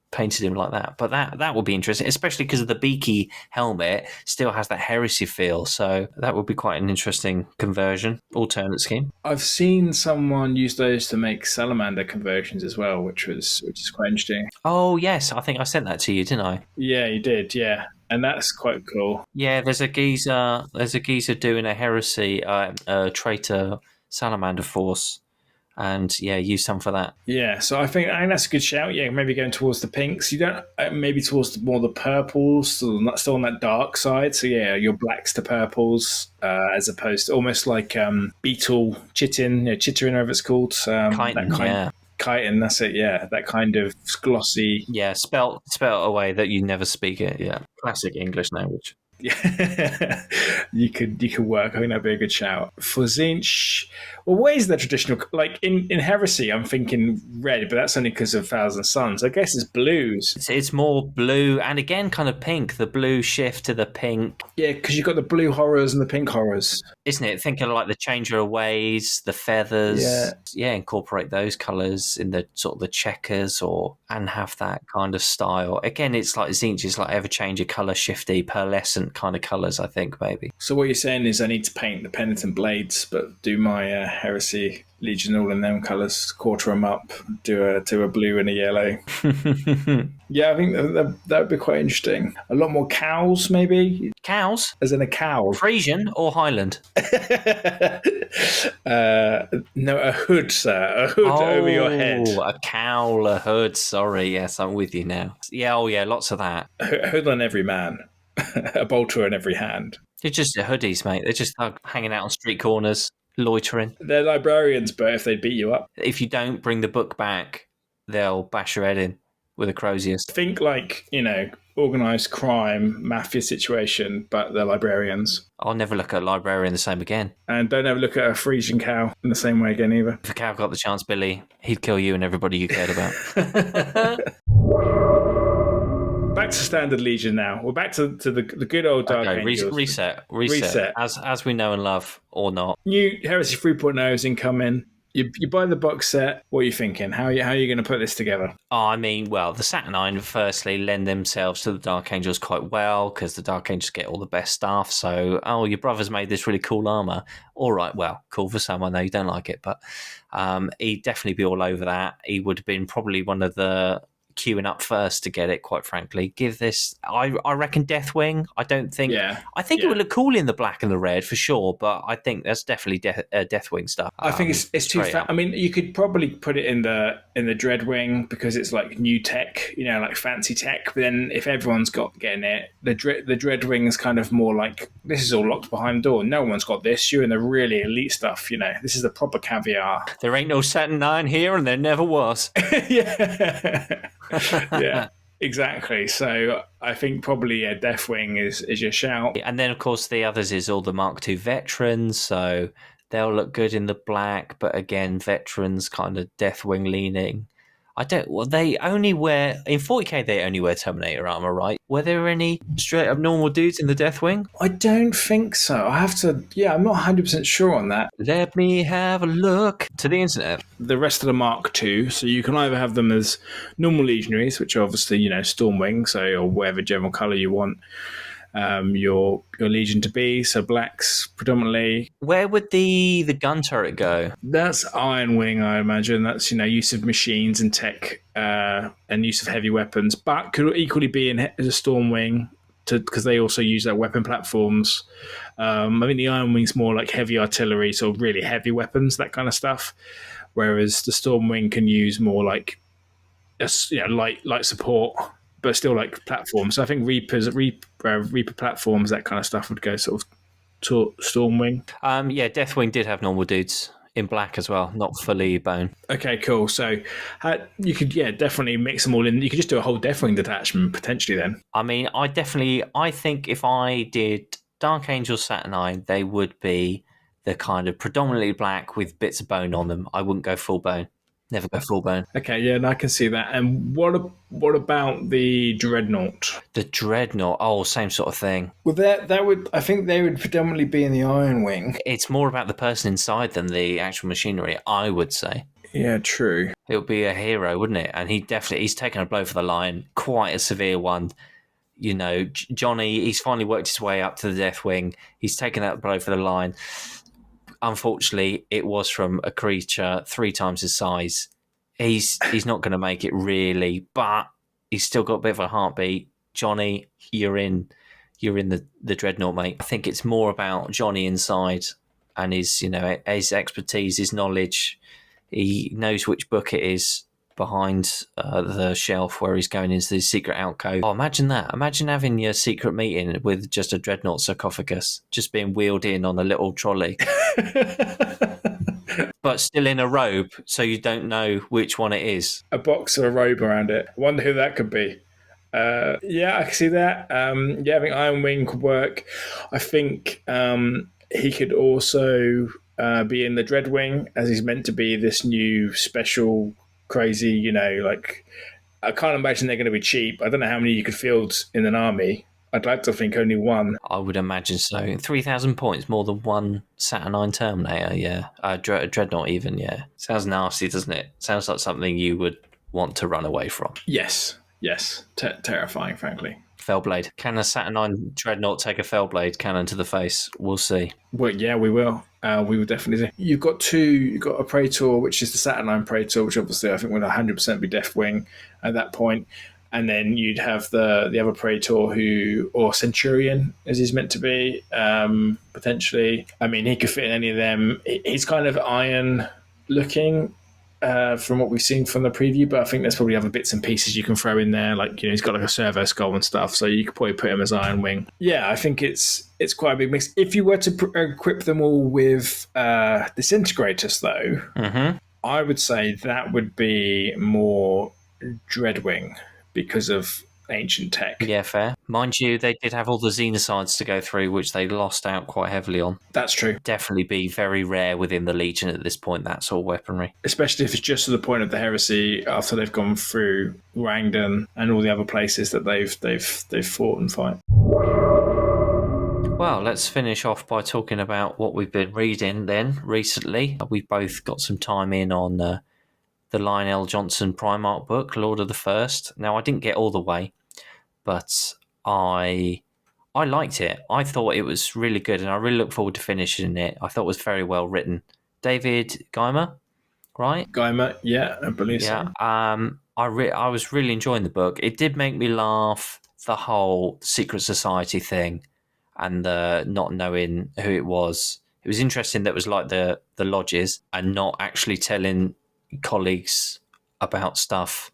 painted him like that. But that would be interesting, especially because of the beaky helmet still has that heresy feel. So that would be quite an interesting conversion, alternate scheme. I've seen someone use those to make salamander conversions as well, which is quite interesting. Oh yes, I think I sent that to you, didn't I? Yeah, you did. Yeah, and that's quite cool. Yeah, there's a geezer doing a heresy, traitor salamander force. And yeah, use some for that. Yeah, so I think that's a good shout. Yeah, maybe going towards the pinks. You don't maybe towards more the purples, still on that dark side. So yeah, your blacks to purples, as opposed to almost like beetle chitin, chitin, whatever it's called. Chitin, yeah. Chitin, that's it. Yeah, that kind of glossy. Yeah, spelt away that you never speak it. Yeah, classic English language. Yeah, you could work. I think that'd be a good shout for Zinch. Well, what is the traditional like in Heresy? I'm thinking red, but that's only because of Thousand Suns. I guess it's blues. It's more blue, and again, kind of pink. The blue shift to the pink. Yeah, because you've got the blue horrors and the pink horrors, isn't it? Thinking like the changer of ways, the feathers. Yeah, incorporate those colours in the sort of the checkers, and have that kind of style. Again, it's like Zinch is like ever change of colour, shifty, pearlescent kind of colours, I think, maybe. So what you're saying is I need to paint the penitent blades, but do my Heresy Legion all in them colours, quarter them up, do a blue and a yellow. Yeah, I think that would be quite interesting. A lot more cows, maybe. Cows? As in a cow. Frisian or Highland? No, a hood, sir. A hood over your head. A cowl, a hood. Sorry, yes, I'm with you now. Yeah, lots of that. A hood on every man. A bolter in every hand. They're just hoodies, mate. They're just hanging out on street corners, loitering. They're librarians, but if they beat you up. If you don't bring the book back, they'll bash your head in with a crozier. Think like, organised crime, mafia situation, but they're librarians. I'll never look at a librarian the same again. And don't ever look at a Frisian cow in the same way again either. If a cow got the chance, Billy, he'd kill you and everybody you cared about. Back to Standard Legion now. We're back to the good old Dark Angels. Reset. As we know and love, or not. New Heresy 3.0 is incoming. You buy the box set. What are you thinking? How are you going to put this together? Oh, I mean, well, the Saturnine, firstly, lend themselves to the Dark Angels quite well because the Dark Angels get all the best stuff. So, your brother's made this really cool armour. All right, well, cool for some. I know you don't like it, but he'd definitely be all over that. He would have been probably one of the queuing up first to get it, quite frankly. Give this, I reckon, Deathwing. I don't think, I think it would look cool in the black and the red for sure, but I think that's definitely Deathwing stuff. I think it's too fat. I mean, you could probably put it in the Dreadwing because it's like new tech, like fancy tech. But then if everyone's getting it, the Dreadwing is kind of more like this is all locked behind door. No one's got this. You're in the really elite stuff. This is the proper caviar. There ain't no Saturn here, and there never was. Yeah. Yeah, exactly. So I think probably Deathwing is your shout. And then, of course, the others is all the Mark II veterans, so they'll look good in the black, but again, veterans kind of Deathwing leaning. They only wear, in 40k, they only wear Terminator armor, right? Were there any straight up normal dudes in the Deathwing? I don't think so. I have to, I'm not 100% sure on that. Let me have a look to the internet. The rest of the Mark II, so you can either have them as normal legionaries, which are obviously, Stormwing, so or whatever general colour you want. Your Legion to be, so blacks predominantly. Where would the gun turret go? That's Iron Wing, I imagine. That's use of machines and tech and use of heavy weapons, but could equally be as a Storm Wing because they also use their weapon platforms. I think the Iron Wing's more like heavy artillery, so really heavy weapons, that kind of stuff. Whereas the Storm Wing can use more like light support, but still like platforms. So I think Reaper platforms, that kind of stuff would go sort of to Stormwing. Yeah, Deathwing did have normal dudes in black as well, not fully bone. Okay, cool. So you could, definitely mix them all in. You could just do a whole Deathwing detachment potentially then. I mean, I think if I did Dark Angel Saturnine, they would be the kind of predominantly black with bits of bone on them. I wouldn't go full bone. Never go full bone. Okay, yeah, and I can see that. And what about the Dreadnought? The Dreadnought, oh, same sort of thing. Well, that would, I think they would predominantly be in the Iron Wing. It's more about the person inside than the actual machinery, I would say. Yeah, true. It would be a hero, wouldn't it? And he's taken a blow for the line, quite a severe one. You know, Johnny, he's finally worked his way up to the Deathwing. He's taken that blow for the line. Unfortunately, it was from a creature 3 times his size. He's not going to make it really, but he's still got a bit of a heartbeat. Johnny, you're in the Dreadnought, mate. I think it's more about Johnny inside and his expertise, his knowledge. He knows which book it is behind the shelf where he's going into the secret alcove. Oh, imagine that. Imagine having your secret meeting with just a Dreadnought sarcophagus just being wheeled in on a little trolley. But still in a robe, so you don't know which one it is. A box or a robe around it. I wonder who that could be. Yeah, I can see that. I think Iron Wing could work. I think he could also be in the Dreadwing, as he's meant to be this new special crazy, I can't imagine they're going to be cheap. I don't know how many you could field in an army. I'd like to think only one. I would imagine so. 3,000 points, more than one Saturnine Terminator, yeah. Dreadnought even, yeah. Sounds nasty, doesn't it? Sounds like something you would want to run away from. Yes. Terrifying, frankly. Fellblade. Can a Saturnine Dreadnought take a Fellblade cannon to the face? We'll see. Well, yeah, we will. We will definitely see. You've got a Praetor, which is the Saturnine Praetor, which obviously I think would 100% be Deathwing at that point. And then you'd have the other Praetor or Centurion, as he's meant to be, potentially. I mean, he could fit in any of them. He's kind of iron looking from what we've seen from the preview, but I think there's probably other bits and pieces you can throw in there. Like, he's got like a servo skull and stuff, so you could probably put him as Iron Wing. Yeah, I think it's quite a big mix. If you were to equip them all with disintegrators, though, I would say that would be more Dreadwing, because of ancient tech. Yeah, fair. Mind you, they did have all the Xenocides to go through, which they lost out quite heavily on. That's true. Definitely be very rare within the Legion at this point, that sort of weaponry. Especially if it's just to the point of the heresy after they've gone through Rangdon and all the other places that they've fought and fight. Well, let's finish off by talking about what we've been reading then recently. We've both got some time in on the Lionel Johnson Primarch book, Lord of the First. Now, I didn't get all the way, but I liked it. I thought it was really good, and I really look forward to finishing it. I thought it was very well written. David Geimer, right? Geimer, yeah, I believe so. I was really enjoying the book. It did make me laugh, the whole secret society thing and the not knowing who it was. It was interesting that it was like the lodges and not actually telling colleagues about stuff.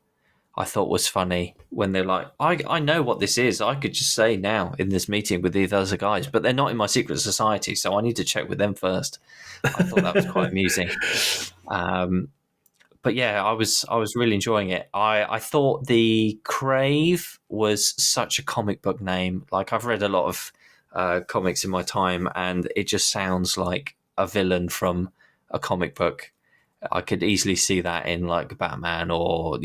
I thought was funny when they're like, I know what this is. I could just say now in this meeting with these other guys, but they're not in my secret society, so I need to check with them first. I thought that was quite amusing. But yeah, I was really enjoying it. I thought the Crave was such a comic book name. Like, I've read a lot of comics in my time, and it just sounds like a villain from a comic book. I could easily see that in like Batman or,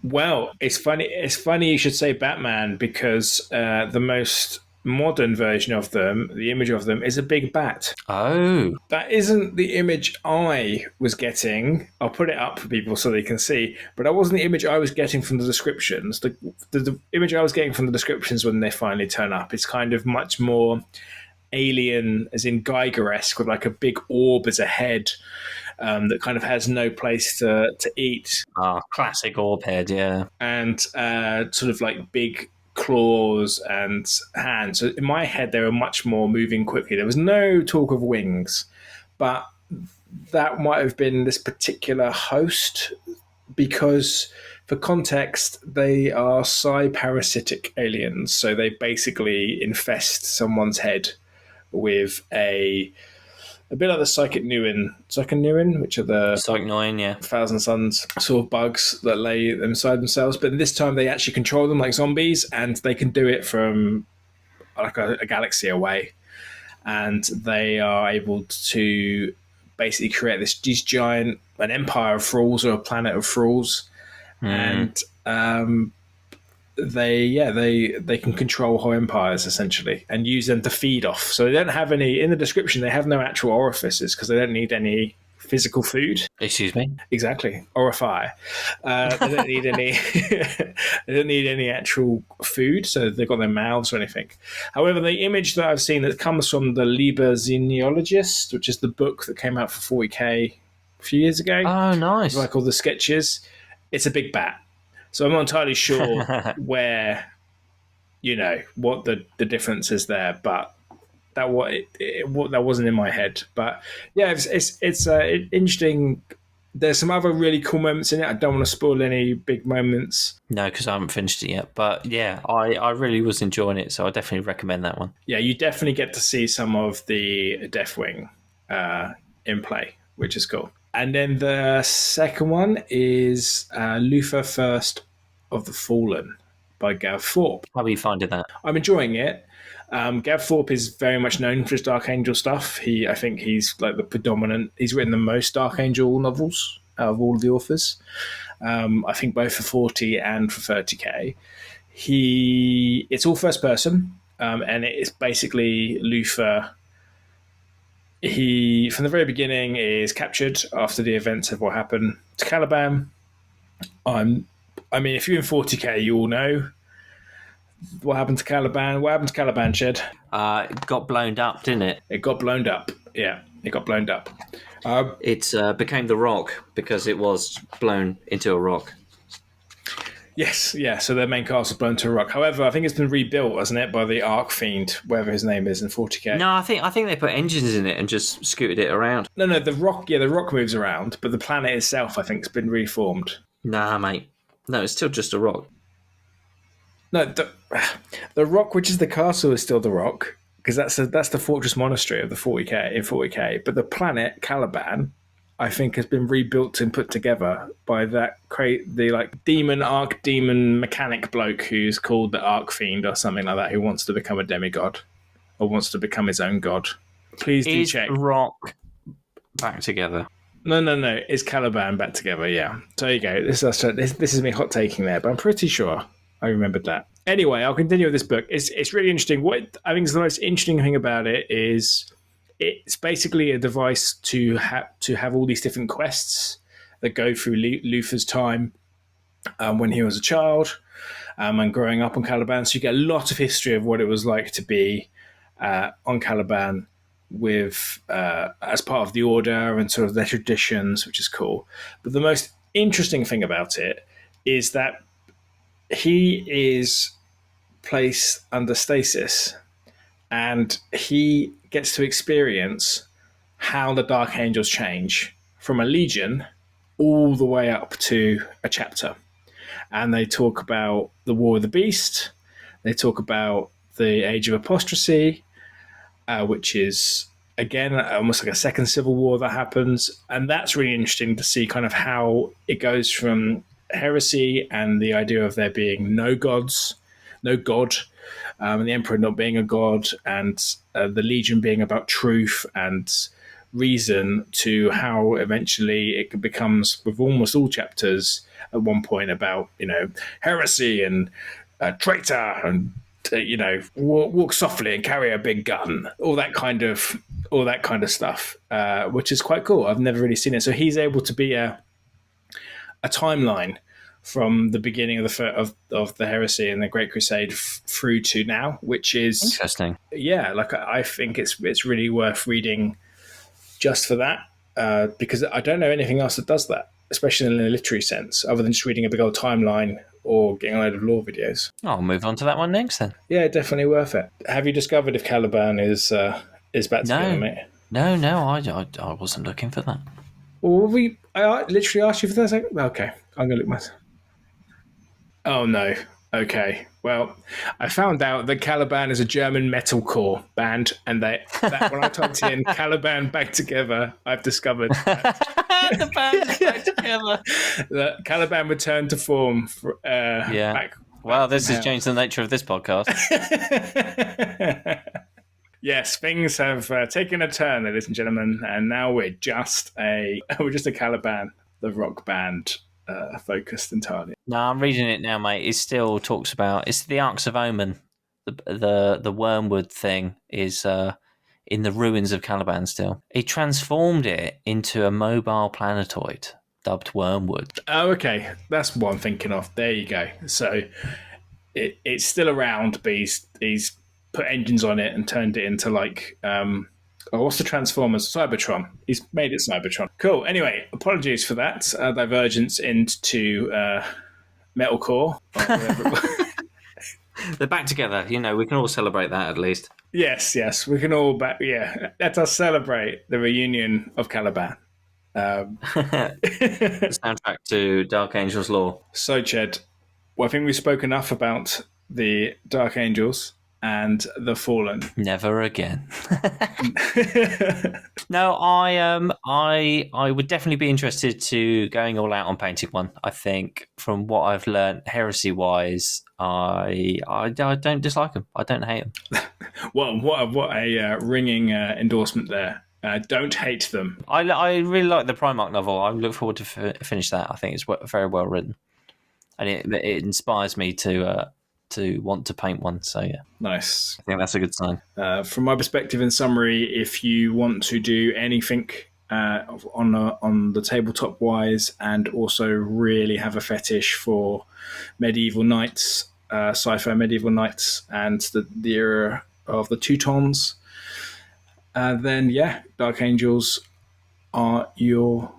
Well, it's funny. It's funny you should say Batman, because the most modern version of them, the image of them, is a big bat. Oh. That isn't the image I was getting. I'll put it up for people so they can see, but that wasn't the image I was getting from the descriptions. The image I was getting from the descriptions when they finally turn up, it's kind of much more alien, as in Geiger-esque, with like a big orb as a head. That kind of has no place to eat. Classic orb head, yeah. And sort of like big claws and hands. So in my head, they were much more moving quickly. There was no talk of wings, but that might have been this particular host, because For context, they are psi-parasitic aliens, so they basically infest someone's head with a bit like the psychoneurin, which are the It's like annoying, yeah. Thousand Suns sort of bugs that lay inside themselves. But this time they actually control them like zombies, and they can do it from like a galaxy away. And they are able to basically create these giant an empire of thralls or a planet of thralls, Mm. and they can control whole empires essentially and use them to feed off. So they don't have any in the description. They have no actual orifices because they don't need any physical food. Excuse me? Exactly, or a fire. They don't need any. They don't need any actual food, so they've got their mouths or anything. However, the image that I've seen that comes from the Liber Xenealogist, which is the book that came out for 40k a few years ago, Oh, nice. like all the sketches, it's a big bat. So I'm not entirely sure where, what the difference is there, but that wasn't in my head. But yeah, it's interesting. There's some other really cool moments in it. I don't want to spoil any big moments. No, because I haven't finished it yet. But yeah, I really was enjoying it, so I definitely recommend that one. Yeah, you definitely get to see some of the Deathwing in play, which is cool. And then the second one is Luther First of the Fallen by Gav Thorpe. How are you finding that? I'm enjoying it. Gav Thorpe is very much known for his Dark Angel stuff. I think he's like the predominant. He's written the most Dark Angel novels out of all of the authors. I think both for 40 and for 30k. It's all first person, and it's basically Luther. He, from the very beginning, is captured after the events of what happened to Caliban. I mean, if you're in 40k, you all know what happened to Caliban. What happened to Caliban, Shed? It got blown up, didn't it? It got blown up. Yeah, it got blown up. It became the Rock because it was blown into a rock. Yes, yeah. So their main castle blown to a rock. However, I think it's been rebuilt, hasn't it, by the Archfiend, whatever his name is, in 40k. No, I think they put engines in it and just scooted it around. No, the rock. Yeah, the rock moves around, but the planet itself, I think, has been reformed. Nah, mate. No, it's still just a rock. No, the rock, which is the castle, is still the rock because that's the fortress monastery of the 40k in 40k. But the planet Caliban, I think, has been rebuilt and put together by the like demon mechanic bloke who's called the Archfiend or something like that, who wants to become a demigod or wants to become his own god. Please do check. Rock back together. No. Is Caliban back together? Yeah. So there you go. This is me hot taking there, but I'm pretty sure I remembered that. Anyway, I'll continue with this book. It's really interesting. What I think is the most interesting thing about it is it's basically a device to have all these different quests that go through Luther's time when he was a child and growing up on Caliban. So you get a lot of history of what it was like to be on Caliban with as part of the order and sort of their traditions, which is cool. But the most interesting thing about it is that he is placed under stasis and he gets to experience how the Dark Angels change from a legion all the way up to a chapter. And they talk about the War of the Beast. They talk about the Age of Apostasy, which is, again, almost like a second civil war that happens. And that's really interesting to see kind of how it goes from heresy and the idea of there being no god, and the Emperor not being a god, and the Legion being about truth and reason, to how eventually it becomes, with almost all chapters at one point, about heresy and traitor and walk softly and carry a big gun, all that kind of stuff, which is quite cool. I've never really seen it. So he's able to be a timeline from the beginning of the heresy and the Great Crusade through to now, which is interesting. Yeah, like I think it's really worth reading just for that, because I don't know anything else that does that, especially in a literary sense, other than just reading a big old timeline or getting a load of lore videos. I'll move on to that one next then. Yeah, definitely worth it. Have you discovered if Caliban is back together, mate? No, I wasn't looking for that. Well, I literally asked you for that. Okay, I'm gonna look myself. Oh no. Okay. Well, I found out that Caliban is a German metalcore band, and that when I typed in Caliban back together, I've discovered that The band is back together. that Caliban returned to form Yeah. Well, back from this has hell. changed the nature of this podcast. Yes, things have taken a turn, ladies and gentlemen, and now we're just a Caliban, the rock band, focused entirely. No, I'm reading it now, mate. It still talks about it's the Arcs of Omen. The wormwood thing is in the ruins of Caliban still. He transformed it into a mobile planetoid dubbed Wormwood. Oh, okay, that's what I'm thinking of. There you go. So it's still around, but he's put engines on it and turned it into like what's the Transformers? Cybertron. He's made it Cybertron. Cool. Anyway, apologies for that divergence into metalcore. Or whatever it was. They're back together. You know, we can all celebrate that at least. Yes, we can all back. Yeah, let us celebrate the reunion of Caliban. The soundtrack to Dark Angel's Law. So, Ched, well, I think we spoke enough about the Dark Angels and the Fallen. Never again. No, I would definitely be interested to going all out on painting one. I think from what I've learned, heresy wise, I don't dislike them. I don't hate them. Well, what a ringing endorsement there. Don't hate them. I really like the Primarch novel. I look forward to finish that. I think it's very well written, and it inspires me to want to paint one. So yeah, Nice. I think that's a good sign. From my perspective, in summary, if you want to do anything on the tabletop wise, and also really have a fetish for medieval knights, sci-fi medieval knights, and the era of the Teutons, then yeah, Dark Angels are your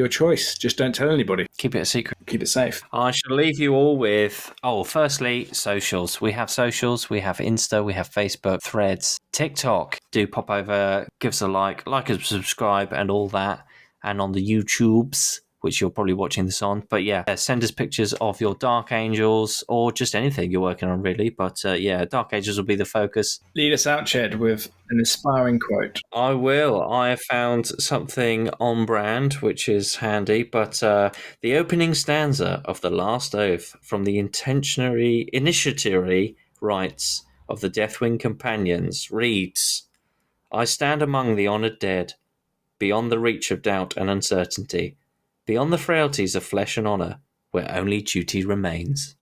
choice. Just don't tell anybody. Keep it a secret. Keep it safe. I shall leave you all with, firstly, socials. We have socials, we have Insta, we have Facebook, Threads, TikTok. Do pop over, give us a like and subscribe and all that. And on the YouTubes, which you're probably watching this on. But yeah, send us pictures of your Dark Angels or just anything you're working on, really. But yeah, Dark Angels will be the focus. Lead us out, Ched, with an inspiring quote. I will. I have found something on brand, which is handy. But the opening stanza of The Last Oath from the initiatory rites of the Deathwing Companions reads, I stand among the honoured dead, beyond the reach of doubt and uncertainty, beyond the frailties of flesh and honour, where only duty remains.